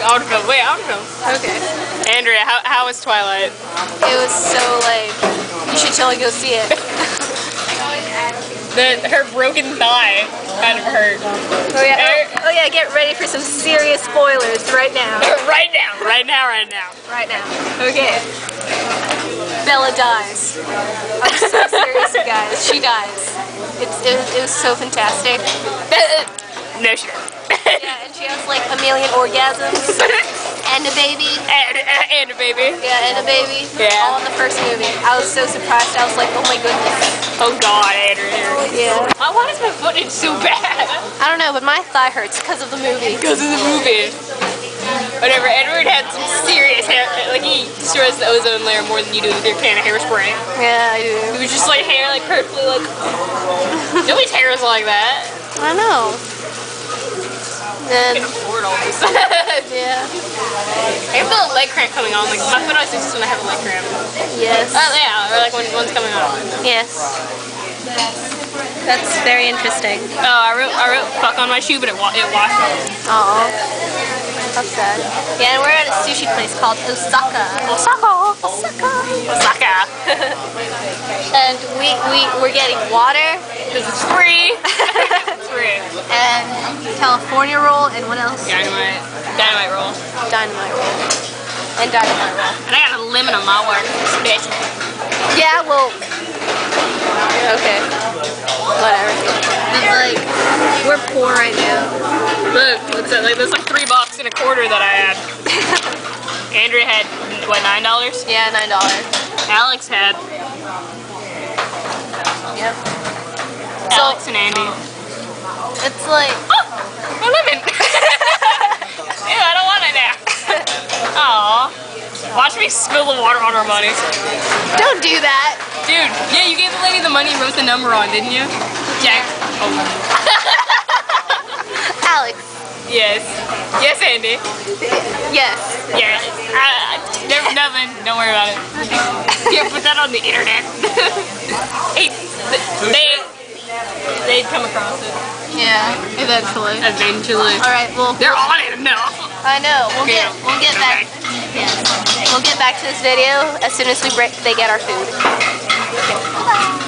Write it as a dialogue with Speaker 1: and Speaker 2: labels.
Speaker 1: I would film. Wait, I would film.
Speaker 2: Okay.
Speaker 1: Andrea, how was Twilight?
Speaker 2: It was so like, you should totally go see it.
Speaker 1: Her broken thigh kind of hurt.
Speaker 2: Oh yeah, get ready for some serious spoilers right now.
Speaker 1: Right now. Right now.
Speaker 2: Okay. Bella dies. I'm so serious, you guys. She dies. It was so fantastic.
Speaker 1: No, she doesn't.
Speaker 2: Yeah, and she has like a million orgasms. And a baby.
Speaker 1: And a baby.
Speaker 2: Yeah, and a baby.
Speaker 1: Yeah.
Speaker 2: All in the first movie. I was so surprised. I was like, oh my goodness.
Speaker 1: Oh God, Andrea.
Speaker 2: Yeah.
Speaker 1: Why is my foot itch so bad?
Speaker 2: I don't know, but my thigh hurts because of the movie.
Speaker 1: Because of the movie. Whatever, Edward had some serious hair, like he destroys the ozone layer more than you do with your can of hairspray.
Speaker 2: Yeah, I do.
Speaker 1: It was just like hair, like perfectly, like, nobody's hair is like that.
Speaker 2: I know.
Speaker 1: I
Speaker 2: And
Speaker 1: can afford all this.
Speaker 2: yeah.
Speaker 1: I feel a leg cramp coming on, like my foot always itches when I have a leg cramp.
Speaker 2: Yes.
Speaker 1: Yeah, or like when one's coming on.
Speaker 2: Yes. That's very interesting.
Speaker 1: Oh, I wrote fuck on my shoe, but it washed.
Speaker 2: Aww. That's sad. Yeah, and we're at a sushi place called Osaka. Osaka. And we're getting water.
Speaker 1: Because it's free. It's free.
Speaker 2: And California roll, and what else?
Speaker 1: Dynamite roll.
Speaker 2: Dynamite roll. And dynamite roll.
Speaker 1: And I got a lemon on my work. Bitch.
Speaker 2: Yeah, well, okay. Whatever. It's like, we're poor right now.
Speaker 1: Look, what's that? Like, there's like $3 and a quarter that I had. Andrea had, what, $9?
Speaker 2: Yeah, $9.
Speaker 1: Alex had.
Speaker 2: Yep.
Speaker 1: Alex and Andy.
Speaker 2: It's like,
Speaker 1: Oh, my lemon. Ew, I don't want it now. Aw. Watch me spill the water on our money.
Speaker 2: don't do that.
Speaker 1: Dude, yeah, you gave the lady the money and wrote the number on, didn't you? Jack. Oh.
Speaker 2: Alex.
Speaker 1: Yes. Yes, Andy.
Speaker 2: Yes.
Speaker 1: Yeah. Never, nothing. Don't worry about it. Can't put that on the internet. Hey, they'd come across it.
Speaker 2: Yeah, eventually.
Speaker 1: Eventually.
Speaker 2: All right, well,
Speaker 1: They're on it enough.
Speaker 2: I know. We'll get back. Yes. We'll get back to this video as soon as they get our food. Okay. Bye.